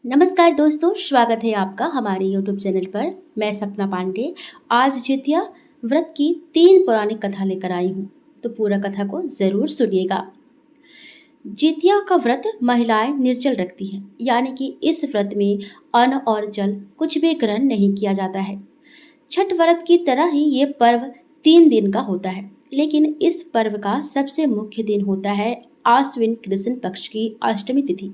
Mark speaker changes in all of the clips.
Speaker 1: नमस्कार दोस्तों, स्वागत है आपका हमारे यूट्यूब चैनल पर। मैं सपना पांडे आज जितिया व्रत की 3 पौराणिक कथा लेकर आई हूँ, तो पूरा कथा को ज़रूर सुनिएगा। जितिया का व्रत महिलाएं निर्जल रखती हैं, यानी कि इस व्रत में अन्न और जल कुछ भी ग्रहण नहीं किया जाता है। छठ व्रत की तरह ही ये पर्व 3 दिन का होता है, लेकिन इस पर्व का सबसे मुख्य दिन होता है आश्विन कृष्ण पक्ष की अष्टमी तिथि,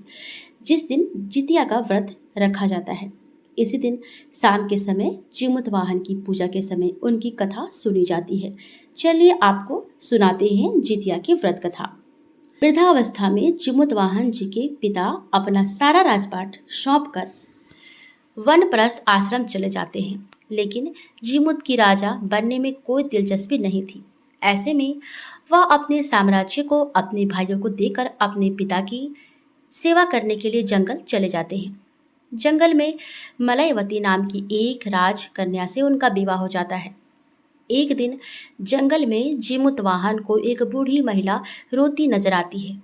Speaker 1: जिस दिन जितिया का व्रत रखा जाता है। इसी दिन शाम के समय जीमूत वाहन की पूजा के समय उनकी कथा सुनी जाती है। चलिए आपको सुनाते हैं जितिया की व्रत कथा। वृद्धावस्था में जीमूत वाहन जी के पिता अपना सारा राजपाट सौंपकर वनप्रस्थ आश्रम चले जाते हैं, लेकिन जीमूत की राजा बनने में कोई दिलचस्पी नहीं थी। ऐसे में वह अपने साम्राज्य को अपने भाइयों को देकर अपने पिता की सेवा करने के लिए जंगल चले जाते हैं। जंगल में मलयवती नाम की एक राजकन्या से उनका विवाह हो जाता है। एक दिन जंगल में जीमूतवाहन को एक बूढ़ी महिला रोती नजर आती है।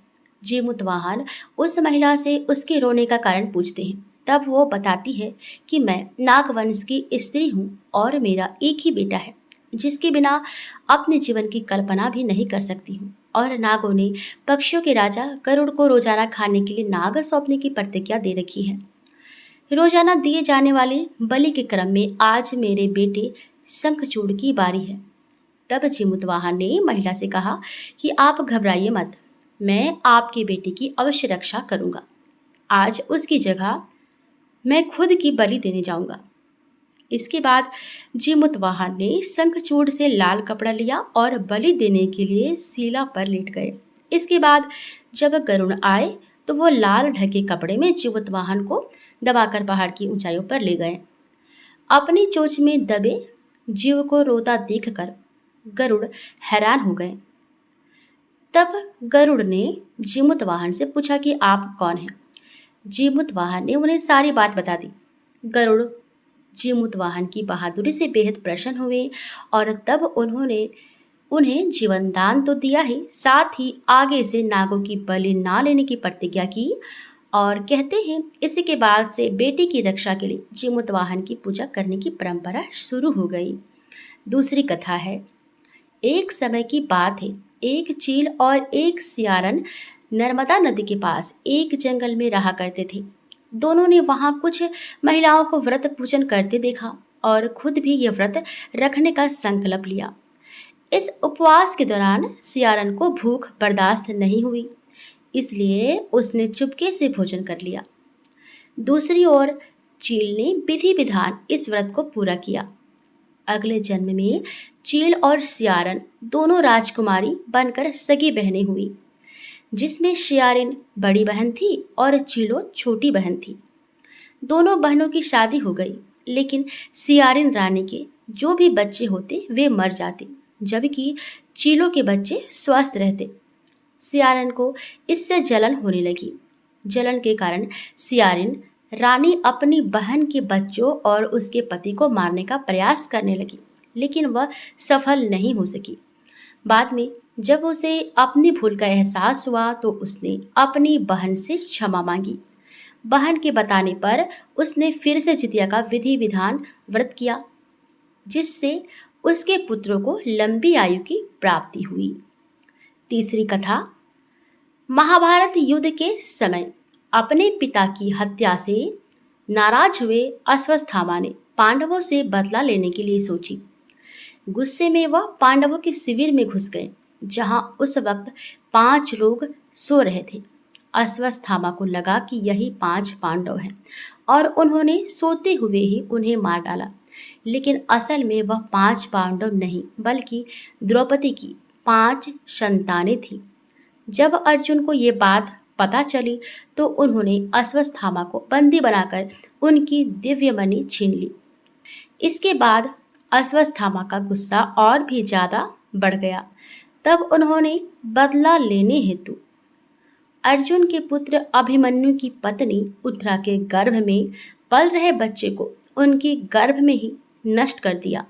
Speaker 1: जीमूतवाहन उस महिला से उसके रोने का कारण पूछते हैं। तब वो बताती है कि मैं नागवंश की स्त्री हूँ और मेरा एक ही बेटा है, जिसके बिना अपने जीवन की कल्पना भी नहीं कर सकती हूँ। और नागों ने पक्षियों के राजा गरुड़ को रोजाना खाने के लिए नाग सौंपने की प्रतिज्ञा दे रखी है। रोजाना दिए जाने वाले बलि के क्रम में आज मेरे बेटे शंखचूड़ की बारी है। तब जीमूतवाहन ने महिला से कहा कि आप घबराइए मत, मैं आपके बेटे की अवश्य रक्षा करूंगा। आज उसकी जगह मैं खुद की बलि देने जाऊंगा। इसके बाद जीमूतवाहन ने शंखचूड़ से लाल कपड़ा लिया और बलि देने के लिए शिला पर लेट गए। इसके बाद जब गरुड़ आए तो वो लाल ढके कपड़े में जीमूतवाहन को दबाकर पहाड़ की ऊंचाइयों पर ले गए। अपनी चोंच में दबे जीव को रोता देखकर गरुड़ हैरान हो गए। तब गरुड़ ने जीमूतवाहन से पूछा कि आप कौन हैं। जीमूतवाहन ने उन्हें सारी बात बता दी। गरुड़ जीमूतवाहन की बहादुरी से बेहद प्रसन्न हुए और तब उन्होंने उन्हें जीवन दान तो दिया ही, साथ ही आगे से नागों की बलि ना लेने की प्रतिज्ञा की। और कहते हैं इसी के बाद से बेटे की रक्षा के लिए जीमूतवाहन की पूजा करने की परंपरा शुरू हो गई। दूसरी कथा है। एक समय की बात है, एक चील और एक सियारन नर्मदा नदी के पास एक जंगल में रहा करते थे। दोनों ने वहां कुछ महिलाओं को व्रत पूजन करते देखा और खुद भी ये व्रत रखने का संकल्प लिया। इस उपवास के दौरान सियारन को भूख बर्दाश्त नहीं हुई, इसलिए उसने चुपके से भोजन कर लिया। दूसरी ओर चील ने विधि विधान इस व्रत को पूरा किया। अगले जन्म में चील और सियारन दोनों राजकुमारी बनकर सगी बहनें हुई, जिसमें सियारिन बड़ी बहन थी और चीलो छोटी बहन थी। दोनों बहनों की शादी हो गई, लेकिन सियारिन रानी के जो भी बच्चे होते वे मर जाते, जबकि चीलों के बच्चे स्वस्थ रहते। सियारिन को इससे जलन होने लगी। जलन के कारण सियारिन रानी अपनी बहन के बच्चों और उसके पति को मारने का प्रयास करने लगी, लेकिन वह सफल नहीं हो सकी। बाद में जब उसे अपनी भूल का एहसास हुआ तो उसने अपनी बहन से क्षमा मांगी। बहन के बताने पर उसने फिर से जितिया का विधि विधान व्रत किया, जिससे उसके पुत्रों को लंबी आयु की प्राप्ति हुई। तीसरी कथा। महाभारत युद्ध के समय अपने पिता की हत्या से नाराज हुए अश्वत्थामा ने पांडवों से बदला लेने के लिए सोची। गुस्से में वह पांडवों के शिविर में घुस गए, जहां उस वक्त 5 लोग सो रहे थे। अश्वत्थामा को लगा कि यही 5 पांडव हैं और उन्होंने सोते हुए ही उन्हें मार डाला, लेकिन असल में वह 5 पांडव नहीं बल्कि द्रौपदी की 5 संतानें थीं। जब अर्जुन को ये बात पता चली तो उन्होंने अश्वत्थामा को बंदी बनाकर उनकी दिव्यमणि छीन ली। इसके बाद अश्वत्थामा का गुस्सा और भी ज्यादा बढ़ गया। तब उन्होंने बदला लेने हेतु अर्जुन के पुत्र अभिमन्यु की पत्नी उत्तरा के गर्भ में पल रहे बच्चे को उनके गर्भ में ही नष्ट कर दिया।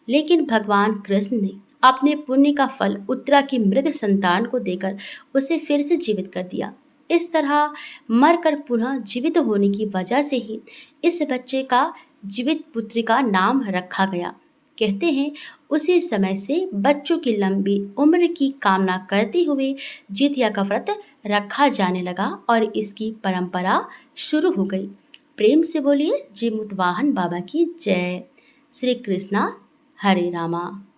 Speaker 1: लेकिन भगवान कृष्ण ने अपने पुण्य का फल उत्तरा की मृत संतान को देकर उसे फिर से जीवित कर दिया। इस तरह मरकर पुनः जीवित होने की वजह से ही इस बच्चे का जीवित पुत्री का नाम रखा गया। कहते हैं उसी समय से बच्चों की लंबी उम्र की कामना करते हुए जितिया का व्रत रखा जाने लगा और इसकी परंपरा शुरू हो गई। प्रेम से बोलिए जी मुतवाहन बाबा की जय। श्री कृष्णा हरे रामा।